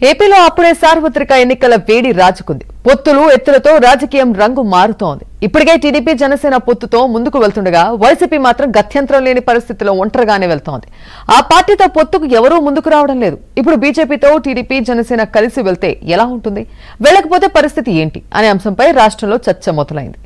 ఏపీలో అప్పుడే సార్వత్రిక ఎన్నికల వేడి రాజుకుంది. పొత్తులు ఎత్తులతో రాజకీయం రంగు మారుతోంది. ఇప్పటికే టీడీపీ జనసేన పొత్తుతో ముందుకు వెళ్తుండగా వైసీపీ మాత్రం గత్యంతరం లేని పరిస్థితిలో ఒంటరిగానే వెళ్తోంది. ఆ పార్టీతో పొత్తుకు ఎవరూ ముందుకు రావడం లేదు. ఇప్పుడు బీజేపీతో టీడీపీ జనసేన కలిసి వెళ్తే ఎలా ఉంటుంది, వెళ్లకపోతే పరిస్థితి ఏంటి అనే అంశంపై రాష్ట్రంలో చర్చ మొదలైంది.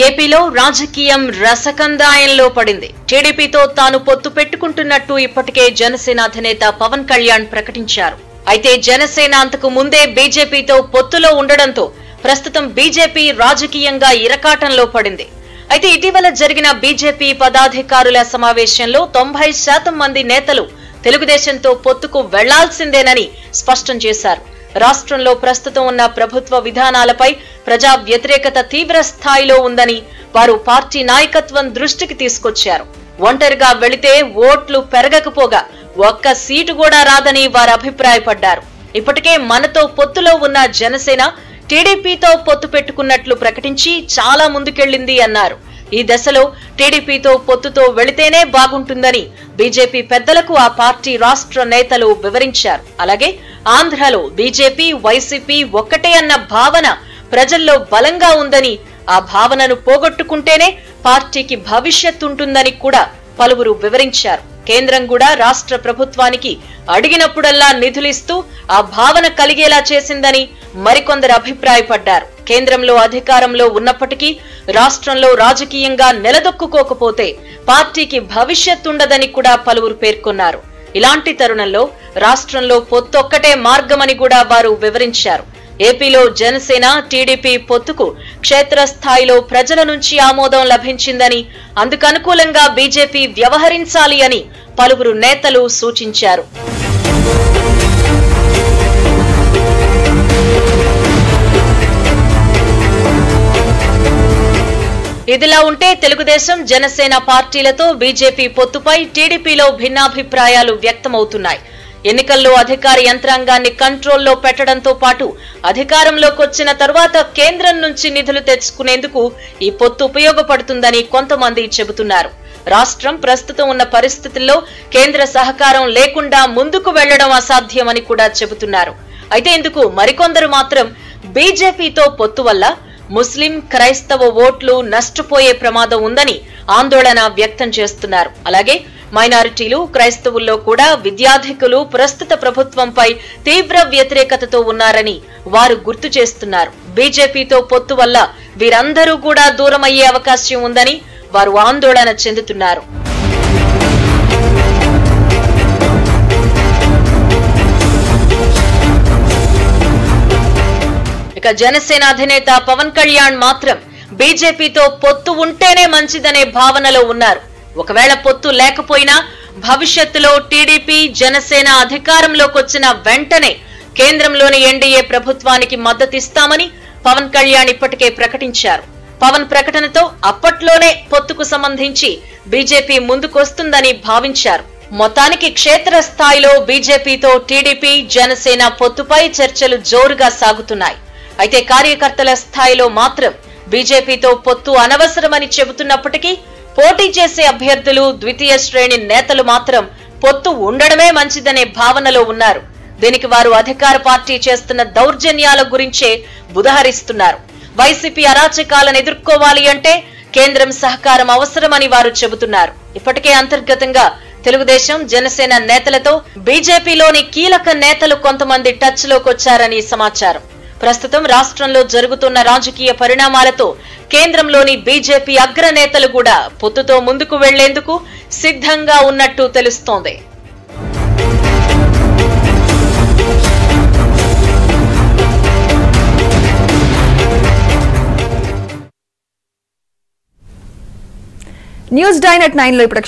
ఏపీలో రాజకీయం రసకందాయంలో పడింది. టీడీపీతో తాను పొత్తు పెట్టుకుంటున్నట్టు ఇప్పటికే జనసేన అధినేత పవన్ కళ్యాణ్ ప్రకటించారు. అయితే జనసేన అంతకు ముందే బీజేపీతో పొత్తులో ఉండడంతో ప్రస్తుతం బీజేపీ రాజకీయంగా ఇరకాటంలో పడింది. అయితే ఇటీవల జరిగిన బీజేపీ పదాధికారుల సమావేశంలో 90% మంది నేతలు తెలుగుదేశంతో పొత్తుకు వెళ్లాల్సిందేనని స్పష్టం చేశారు. రాష్ట్రంలో ప్రస్తుతం ఉన్న ప్రభుత్వ విధానాలపై ప్రజా వ్యతిరేకత తీవ్ర స్థాయిలో ఉందని వారు పార్టీ నాయకత్వం దృష్టికి తీసుకొచ్చారు. ఒంటరిగా వెళితే ఓట్లు పెరగకపోగా ఒక్క సీటు కూడా రాదని వారు అభిప్రాయపడ్డారు. ఇప్పటికే మనతో పొత్తులో ఉన్న జనసేన టీడీపీతో పొత్తు పెట్టుకున్నట్లు ప్రకటించి చాలా ముందుకెళ్లింది అన్నారు. ఈ దశలో టీడీపీతో పొత్తుతో వెళితేనే బాగుంటుందని బీజేపీ పెద్దలకు ఆ పార్టీ రాష్ట్ర నేతలు వివరించారు. అలాగే ఆంధ్రలో బీజేపీ వైసీపీ ఒక్కటే అన్న భావన ప్రజల్లో బలంగా ఉందని, ఆ భావనను పోగొట్టుకుంటేనే పార్టీకి భవిష్యత్తు ఉంటుందని కూడా పలువురు వివరించారు. కేంద్రం కూడా రాష్ట్ర ప్రభుత్వానికి అడిగినప్పుడల్లా నిధులిస్తూ ఆ భావన కలిగేలా చేసిందని మరికొందరు అభిప్రాయపడ్డారు. కేంద్రంలో అధికారంలో ఉన్నప్పటికీ రాష్ట్రంలో రాజకీయంగా నిలదొక్కుకోకపోతే పార్టీకి భవిష్యత్తు ఉండదని కూడా పలువురు పేర్కొన్నారు. ఇలాంటి తరుణంలో రాష్ట్రంలో పొత్తొక్కటే మార్గమని కూడా వారు వివరించారు. ఏపీలో జనసేన టీడీపీ పొత్తుకు క్షేత్రస్థాయిలో ప్రజల నుంచి ఆమోదం లభించిందని, అందుకనుకూలంగా బీజేపీ వ్యవహరించాలి అని పలువురు నేతలు సూచించారు. ఇదిలా ఉంటే తెలుగుదేశం జనసేన పార్టీలతో బీజేపీ పొత్తుపై టీడీపీలో భిన్నాభిప్రాయాలు వ్యక్తమవుతున్నాయి. ఎన్నికల్లో అధికార యంత్రాంగాన్ని కంట్రోల్లో పెట్టడంతో పాటు అధికారంలోకి వచ్చిన తర్వాత కేంద్రం నుంచి నిధులు తెచ్చుకునేందుకు ఈ పొత్తు ఉపయోగపడుతుందని కొంతమంది చెబుతున్నారు. రాష్ట్రం ప్రస్తుతం ఉన్న పరిస్థితుల్లో కేంద్ర సహకారం లేకుండా ముందుకు వెళ్లడం అసాధ్యమని కూడా చెబుతున్నారు. అయితే ఇందుకు మరికొందరు మాత్రం బీజేపీతో పొత్తు వల్ల ముస్లిం క్రైస్తవ ఓట్లు నష్టపోయే ప్రమాదం ఉందని ఆందోళన వ్యక్తం చేస్తున్నారు. అలాగే మైనారిటీలు క్రైస్తవుల్లో కూడా విద్యాధికులు ప్రస్తుత ప్రభుత్వంపై తీవ్ర వ్యతిరేకతతో ఉన్నారని వారు గుర్తు చేస్తున్నారు. బీజేపీతో పొత్తు వల్ల వీరందరూ కూడా దూరమయ్యే అవకాశం ఉందని వారు ఆందోళన చెందుతున్నారు. ఇక జనసేన అధినేత పవన్ కళ్యాణ్ మాత్రం బీజేపీతో పొత్తు ఉంటేనే మంచిదనే భావనలో ఉన్నారు. ఒకవేళ పొత్తు లేకపోయినా భవిష్యత్తులో టీడీపీ జనసేన అధికారంలోకి వచ్చిన వెంటనే కేంద్రంలోని ఎన్డీఏ ప్రభుత్వానికి మద్దతిస్తామని పవన్ కళ్యాణ్ ఇప్పటికే ప్రకటించారు. పవన్ ప్రకటనతో అప్పట్లోనే పొత్తుకు సంబంధించి బీజేపీ ముందుకొస్తుందని భావించారు. మొత్తానికి క్షేత్రస్థాయిలో బీజేపీతో టీడీపీ జనసేన పొత్తుపై చర్చలు జోరుగా సాగుతున్నాయి. అయితే కార్యకర్తల స్థాయిలో మాత్రం బీజేపీతో పొత్తు అనవసరమని చెబుతున్నప్పటికీ పోటీ చేసే అభ్యర్థులు ద్వితీయ శ్రేణి నేతలు మాత్రం పొత్తు ఉండడమే మంచిదనే భావనలో ఉన్నారు. దీనికి వారు అధికార పార్టీ చేస్తున్న దౌర్జన్యాల గురించే బుధహరిస్తున్నారు. వైసీపీ అరాచకాలను ఎదుర్కోవాలి అంటే కేంద్రం సహకారం అవసరమని వారు చెబుతున్నారు. ఇప్పటికే అంతర్గతంగా తెలుగుదేశం జనసేన నేతలతో బీజేపీలోని కీలక నేతలు కొంతమంది టచ్ లోకి వచ్చారని సమాచారం. ప్రస్తుతం రాష్ట్రంలో జరుగుతున్న రాజకీయ పరిణామాలతో కేంద్రంలోని బీజేపీ అగ్రనేతలు కూడా పొత్తుతో ముందుకు వెళ్లేందుకు సిద్ధంగా ఉన్నట్టు తెలుస్తోంది. న్యూస్ 9 at 9 లో ఇప్పుడు